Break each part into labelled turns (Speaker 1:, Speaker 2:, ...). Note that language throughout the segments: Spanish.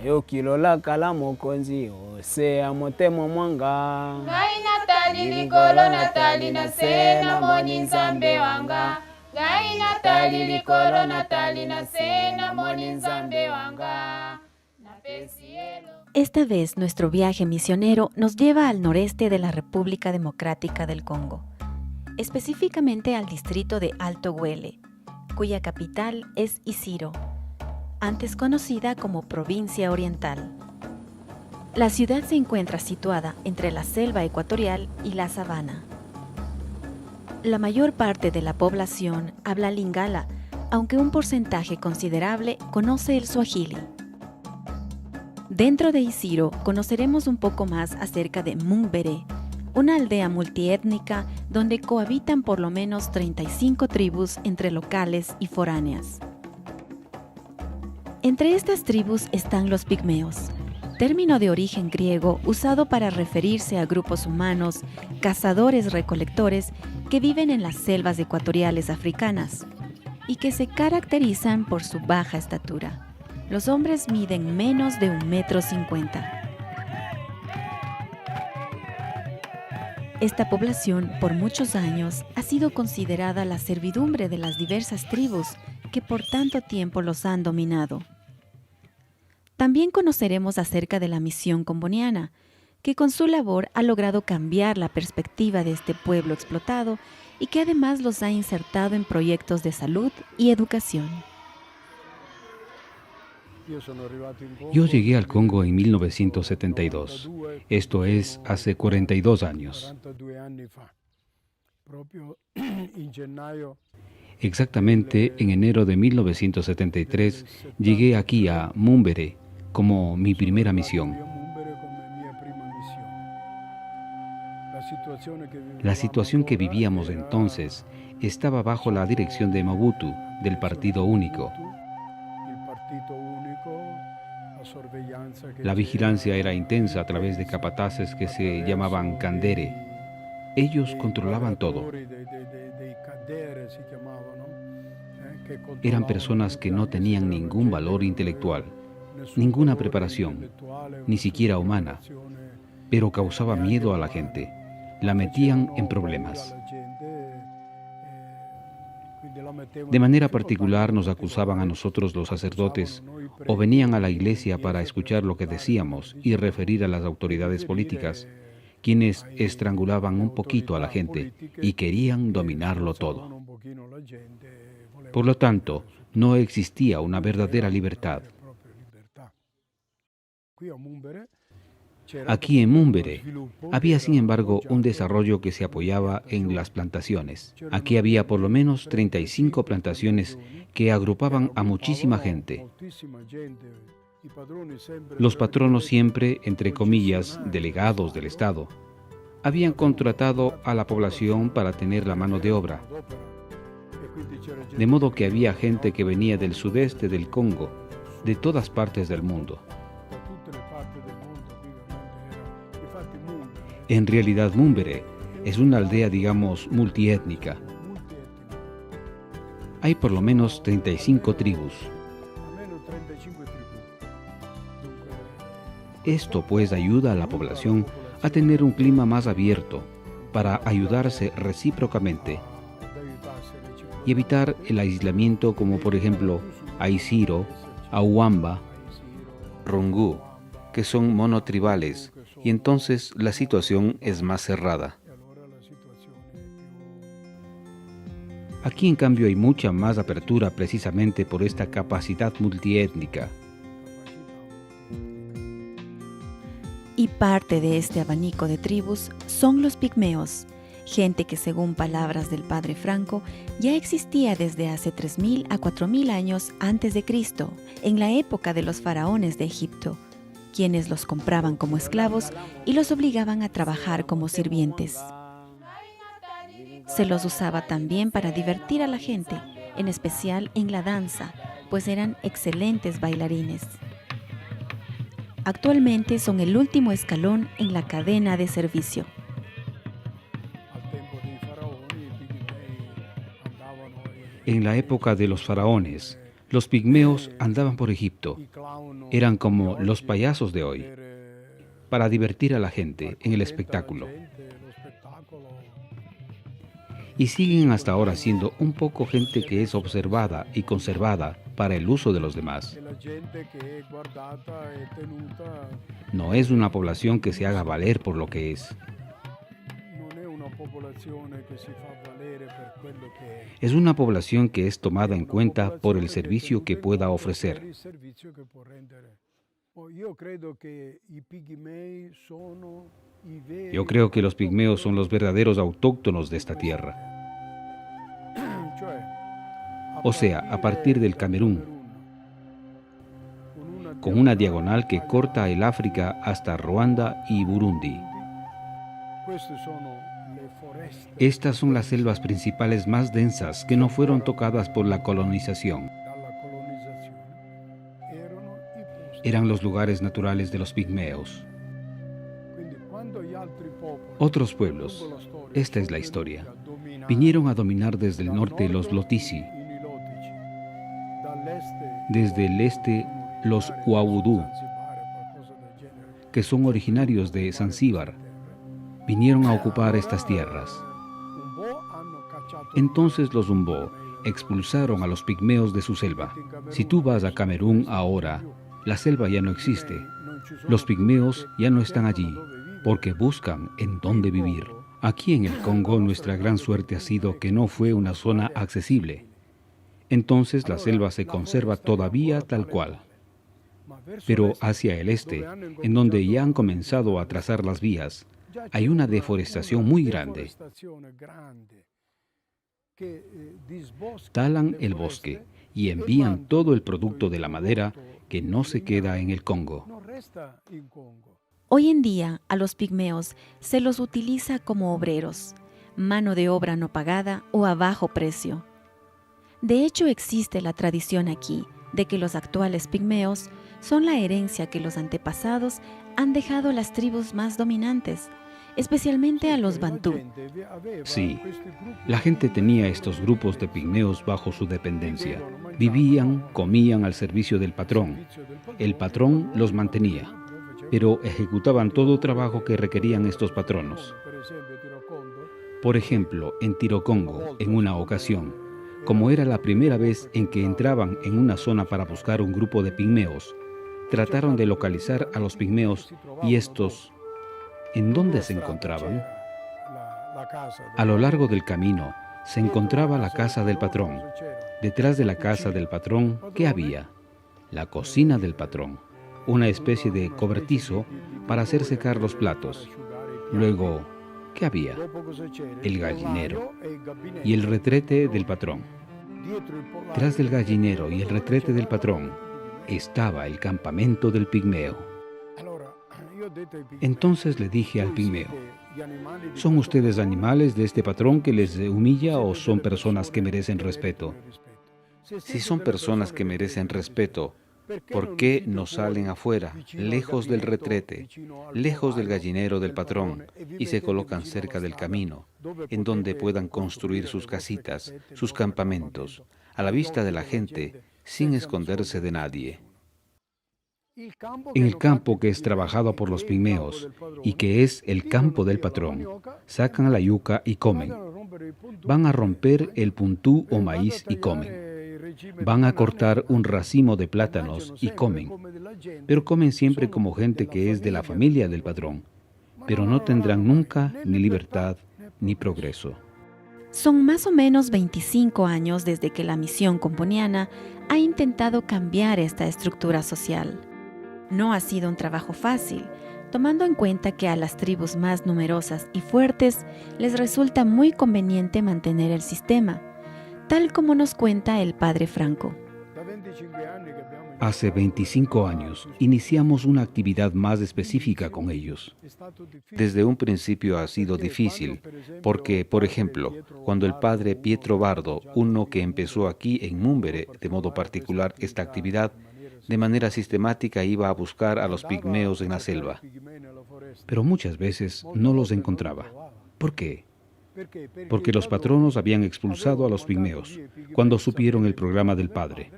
Speaker 1: yokilola kala mokonzi osea motemo mwanga
Speaker 2: ngai natali likolo natali na se namoni nzambe wanga ngai natali likolo natali na se namoni nzambe wanga.
Speaker 3: Esta vez nuestro viaje misionero nos lleva al noreste de la República Democrática del Congo, específicamente al distrito de Alto Huele, cuya capital es Isiro, antes conocida como Provincia Oriental. La ciudad se encuentra situada entre la selva ecuatorial y la sabana. La mayor parte de la población habla lingala, aunque un porcentaje considerable conoce el suajili. Dentro de Isiro conoceremos un poco más acerca de Mumbere, una aldea multiétnica donde cohabitan por lo menos 35 tribus entre locales y foráneas. Entre estas tribus están los pigmeos, término de origen griego usado para referirse a grupos humanos, cazadores-recolectores que viven en las selvas ecuatoriales africanas y que se caracterizan por su baja estatura. Los hombres miden menos de 1,50 m. Esta población, por muchos años, ha sido considerada la servidumbre de las diversas tribus que por tanto tiempo los han dominado. También conoceremos acerca de la misión comboniana, que con su labor ha logrado cambiar la perspectiva de este pueblo explotado y que además los ha insertado en proyectos de salud y educación.
Speaker 4: Yo llegué al Congo en 1972, esto es, hace 42 años. Exactamente en enero de 1973 llegué aquí a Mumbere como mi primera misión. La situación que vivíamos entonces estaba bajo la dirección de Mobutu, del Partido Único. La vigilancia era intensa a través de capataces que se llamaban Kandere. Ellos controlaban todo. Eran personas que no tenían ningún valor intelectual, ninguna preparación, ni siquiera humana, pero causaban miedo a la gente, la metían en problemas. De manera particular nos acusaban a nosotros los sacerdotes o venían a la iglesia para escuchar lo que decíamos y referir a las autoridades políticas, quienes estrangulaban un poquito a la gente y querían dominarlo todo. Por lo tanto, no existía una verdadera libertad. Aquí en Mumbere había, sin embargo, un desarrollo que se apoyaba en las plantaciones. Aquí había por lo menos 35 plantaciones que agrupaban a muchísima gente. Los patronos siempre, entre comillas, delegados del Estado, habían contratado a la población para tener la mano de obra. De modo que había gente que venía del sudeste del Congo, de todas partes del mundo. En realidad, Mumbere es una aldea, digamos, multiétnica. Hay por lo menos 35 tribus. Esto pues ayuda a la población a tener un clima más abierto para ayudarse recíprocamente y evitar el aislamiento como por ejemplo Aisiro, Auamba, Rungu, que son monotribales y entonces la situación es más cerrada. Aquí en cambio hay mucha más apertura precisamente por esta capacidad multiétnica.
Speaker 3: Y parte de este abanico de tribus son los pigmeos, gente que según palabras del padre Franco ya existía desde hace 3.000 a 4.000 años antes de Cristo, en la época de los faraones de Egipto, quienes los compraban como esclavos y los obligaban a trabajar como sirvientes. Se los usaba también para divertir a la gente, en especial en la danza, pues eran excelentes bailarines. Actualmente son el último escalón en la cadena de servicio. En
Speaker 4: la época de los faraones, Los pigmeos andaban por Egipto. Eran como los payasos de hoy, para divertir a la gente en el espectáculo. Y siguen hasta ahora siendo un poco gente que es observada y conservada para el uso de los demás. No es una población que se haga valer por lo que es. Es una población que es tomada en cuenta por el servicio que pueda ofrecer. Yo creo que los pigmeos son los verdaderos autóctonos de esta tierra. O sea, a partir del Camerún, con una diagonal que corta el África hasta Ruanda y Burundi. Estas son las selvas principales más densas que no fueron tocadas por la colonización. Eran los lugares naturales de los pigmeos. Otros pueblos, esta es la historia, vinieron a dominar desde el norte los Lotisi, desde el este los Huaudú, que son originarios de Zanzíbar, vinieron a ocupar estas tierras. Entonces los Umbó expulsaron a los pigmeos de su selva. Si tú vas a Camerún ahora, la selva ya no existe. Los pigmeos ya no están allí, porque buscan en dónde vivir. Aquí en el Congo nuestra gran suerte ha sido que no fue una zona accesible. Entonces la selva se conserva todavía tal cual. Pero hacia el este, en donde ya han comenzado a trazar las vías, hay una deforestación muy grande. Talan el bosque y envían todo el producto de la madera que no se queda en el Congo.
Speaker 3: Hoy en día a los pigmeos se los utiliza como obreros, mano de obra no pagada o a bajo precio. De hecho existe la tradición aquí de que los actuales pigmeos son la herencia que los antepasados han dejado a las tribus más dominantes, especialmente a los bantú.
Speaker 4: Sí, la gente tenía estos grupos de pigmeos bajo su dependencia. Vivían, comían al servicio del patrón. El patrón los mantenía, pero ejecutaban todo trabajo que requerían estos patronos. Por ejemplo, en Tirocongo, en una ocasión, como era la primera vez en que entraban en una zona para buscar un grupo de pigmeos, trataron de localizar a los pigmeos y estos, ¿en dónde se encontraban? A lo largo del camino se encontraba la casa del patrón. Detrás de la casa del patrón, ¿qué había? La cocina del patrón, una especie de cobertizo para hacer secar los platos. Luego, ¿qué había? El gallinero y el retrete del patrón. Tras del gallinero y el retrete del patrón estaba el campamento del pigmeo. Entonces le dije al pigmeo, ¿son ustedes animales de este patrón que les humilla o son personas que merecen respeto? Si son personas que merecen respeto, ¿por qué no salen afuera, lejos del retrete, lejos del gallinero del patrón, y se colocan cerca del camino, en donde puedan construir sus casitas, sus campamentos, a la vista de la gente, sin esconderse de nadie? En el campo que es trabajado por los pigmeos y que es el campo del patrón, sacan la yuca y comen. Van a romper el puntú o maíz y comen. Van a cortar un racimo de plátanos y comen. Pero comen siempre como gente que es de la familia del patrón. Pero no tendrán nunca ni libertad ni progreso.
Speaker 3: Son más o menos 25 años desde que la misión componiana ha intentado cambiar esta estructura social. No ha sido un trabajo fácil, tomando en cuenta que a las tribus más numerosas y fuertes les resulta muy conveniente mantener el sistema, tal como nos cuenta el padre Franco.
Speaker 4: Hace 25 años iniciamos una actividad más específica con ellos. Desde un principio ha sido difícil, porque, por ejemplo, cuando el padre Pietro Bardo, uno que empezó aquí en Múmbere de modo particular esta actividad, de manera sistemática iba a buscar a los pigmeos en la selva, pero muchas veces no los encontraba. ¿Por qué? Porque los patronos habían expulsado a los pigmeos cuando supieron el programa del padre.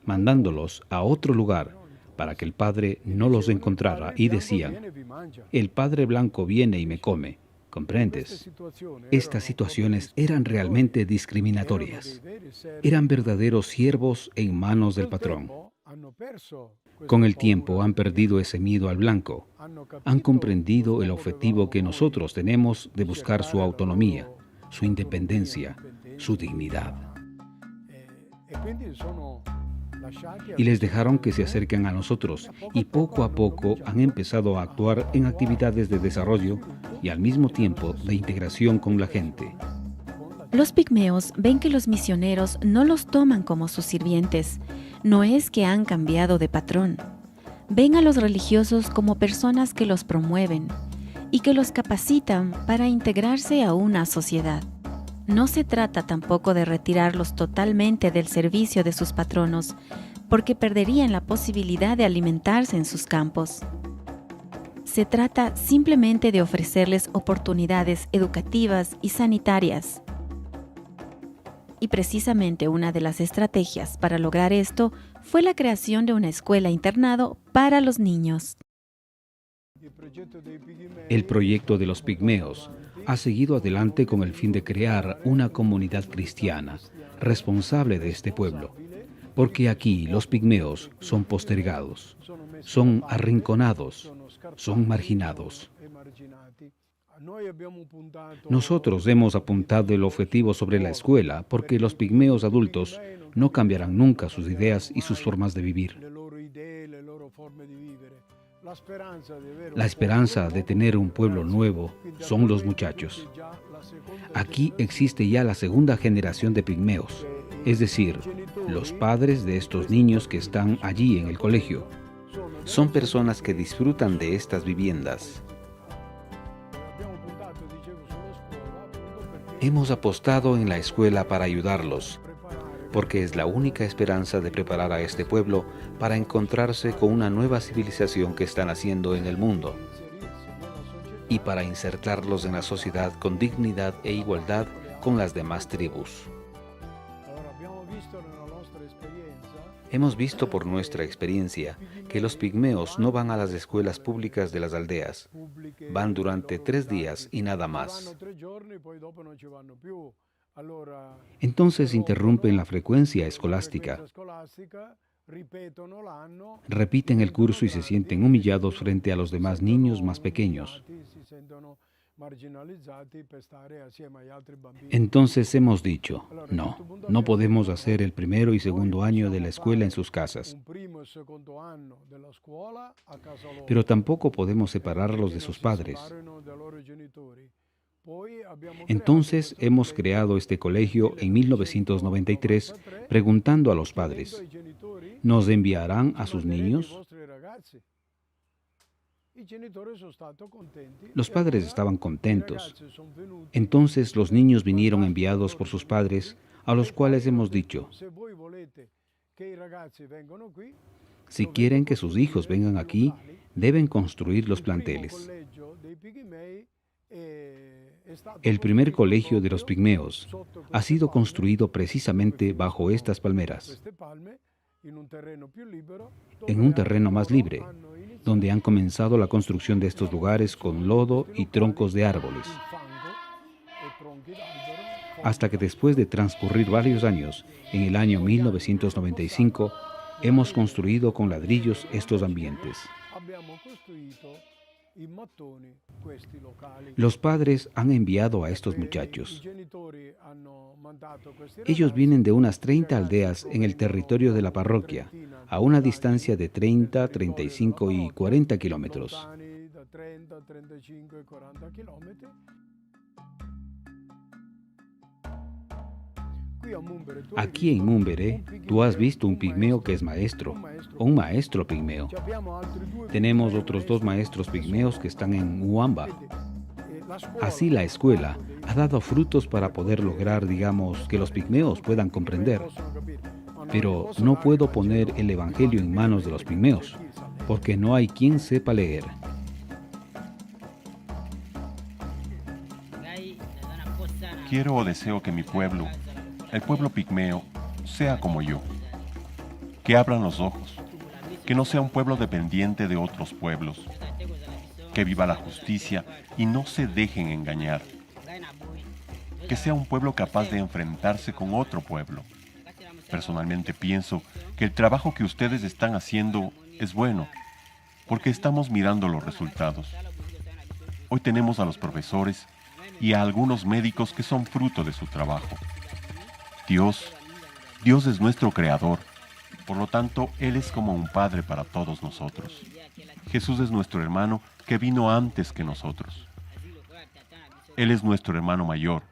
Speaker 4: mandándolos a otro lugar para que el padre no los encontrara, y decían: el padre blanco viene y me come. ¿Comprendes? Estas situaciones eran realmente discriminatorias. Eran verdaderos siervos en manos del patrón. Con el tiempo han perdido ese miedo al blanco. Han comprendido el objetivo que nosotros tenemos de buscar su autonomía, su independencia, su dignidad. Y les dejaron que se acerquen a nosotros, y poco a poco han empezado a actuar en actividades de desarrollo y al mismo tiempo de integración con la gente.
Speaker 3: Los pigmeos ven que los misioneros no los toman como sus sirvientes. No es que han cambiado de patrón. Ven a los religiosos como personas que los promueven y que los capacitan para integrarse a una sociedad. No se trata tampoco de retirarlos totalmente del servicio de sus patronos, porque perderían la posibilidad de alimentarse en sus campos. Se trata simplemente de ofrecerles oportunidades educativas y sanitarias. Y precisamente una de las estrategias para lograr esto fue la creación de una escuela-internado para los niños.
Speaker 4: El proyecto de los pigmeos ha seguido adelante con el fin de crear una comunidad cristiana responsable de este pueblo, porque aquí los pigmeos son postergados, son arrinconados, son marginados. Nosotros hemos apuntado el objetivo sobre la escuela porque los pigmeos adultos no cambiarán nunca sus ideas y sus formas de vivir. La esperanza de tener un pueblo nuevo son los muchachos. Aquí existe ya la segunda generación de pigmeos, es decir, los padres de estos niños que están allí en el colegio. Son personas que disfrutan de estas viviendas. Hemos apostado en la escuela para ayudarlos, porque es la única esperanza de preparar a este pueblo para encontrarse con una nueva civilización que está naciendo en el mundo y para insertarlos en la sociedad con dignidad e igualdad con las demás tribus. Hemos visto por nuestra experiencia que los pigmeos no van a las escuelas públicas de las aldeas. Van durante 3 días y nada más. Entonces interrumpen la frecuencia escolástica, repiten el curso y se sienten humillados frente a los demás niños más pequeños. Entonces hemos dicho, no podemos hacer el primero y segundo año de la escuela en sus casas, pero tampoco podemos separarlos de sus padres. Entonces hemos creado este colegio en 1993 preguntando a los padres, ¿nos enviarán a sus niños? Los padres estaban contentos. Entonces los niños vinieron enviados por sus padres, a los cuales hemos dicho, si quieren que sus hijos vengan aquí, deben construir los planteles. El primer colegio de los pigmeos ha sido construido precisamente bajo estas palmeras, en un terreno más libre, donde han comenzado la construcción de estos lugares con lodo y troncos de árboles. Hasta que después de transcurrir varios años, en el año 1995, hemos construido con ladrillos estos ambientes. Los padres han enviado a estos muchachos. Ellos vienen de unas 30 aldeas en el territorio de la parroquia, a una distancia de 30, 35 y 40 kilómetros. Aquí en Mumbere, tú has visto un pigmeo que es maestro, o un maestro pigmeo. Tenemos otros 2 maestros pigmeos que están en Uamba. Así la escuela ha dado frutos para poder lograr, digamos, que los pigmeos puedan comprender. Pero no puedo poner el evangelio en manos de los pigmeos, porque no hay quien sepa leer.
Speaker 5: Quiero o deseo que mi pueblo, el pueblo pigmeo, sea como yo. que abran los ojos, que no sea un pueblo dependiente de otros pueblos, que viva la justicia y no se dejen engañar, que sea un pueblo capaz de enfrentarse con otro pueblo. Personalmente pienso que el trabajo que ustedes están haciendo es bueno, porque estamos mirando los resultados. Hoy tenemos a los profesores y a algunos médicos que son fruto de su trabajo. Dios es nuestro creador, por lo tanto, Él es como un padre para todos nosotros. Jesús es nuestro hermano que vino antes que nosotros. Él es nuestro hermano mayor.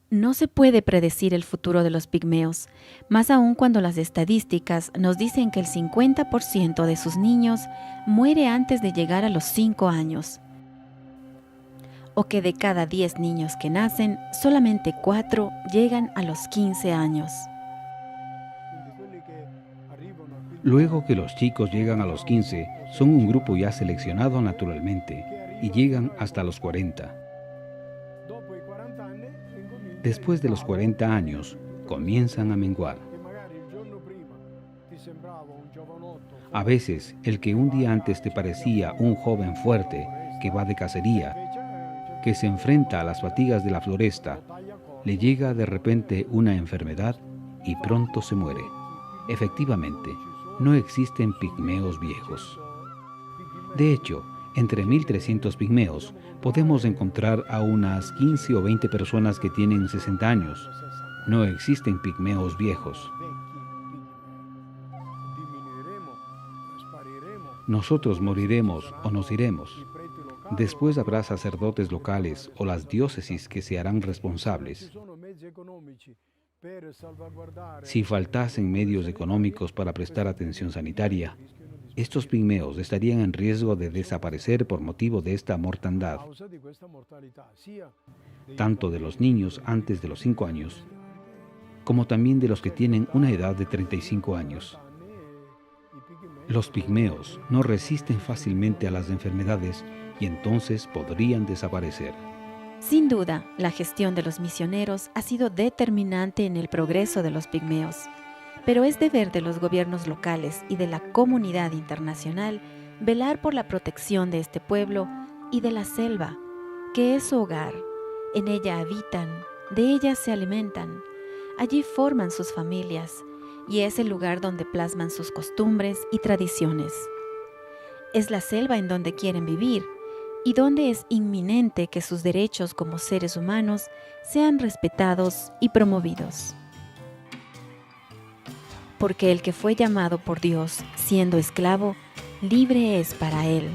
Speaker 3: No se puede predecir el futuro de los pigmeos, más aún cuando las estadísticas nos dicen que el 50% de sus niños muere antes de llegar a los 5 años, o que de cada 10 niños que nacen, solamente 4 llegan a los 15 años.
Speaker 4: Luego que los chicos llegan a los 15, son un grupo ya seleccionado naturalmente y llegan hasta los 40. Después de los 40 años, comienzan a menguar. A veces, el que un día antes te parecía un joven fuerte que va de cacería, que se enfrenta a las fatigas de la floresta, le llega de repente una enfermedad y pronto se muere. Efectivamente, no existen pigmeos viejos. De hecho, entre 1.300 pigmeos podemos encontrar a unas 15 o 20 personas que tienen 60 años. No existen pigmeos viejos. Nosotros moriremos o nos iremos. Después habrá sacerdotes locales o las diócesis que se harán responsables. Si faltasen medios económicos para prestar atención sanitaria, estos pigmeos estarían en riesgo de desaparecer por motivo de esta mortandad, tanto de los niños antes de los 5 años, como también de los que tienen una edad de 35 años. Los pigmeos no resisten fácilmente a las enfermedades y entonces podrían desaparecer.
Speaker 3: Sin duda, la gestión de los misioneros ha sido determinante en el progreso de los pigmeos, pero es deber de los gobiernos locales y de la comunidad internacional velar por la protección de este pueblo y de la selva, que es su hogar. En ella habitan, de ella se alimentan, allí forman sus familias y es el lugar donde plasman sus costumbres y tradiciones. Es la selva en donde quieren vivir y donde es inminente que sus derechos como seres humanos sean respetados y promovidos. Porque el que fue llamado por Dios siendo esclavo, libre es para él.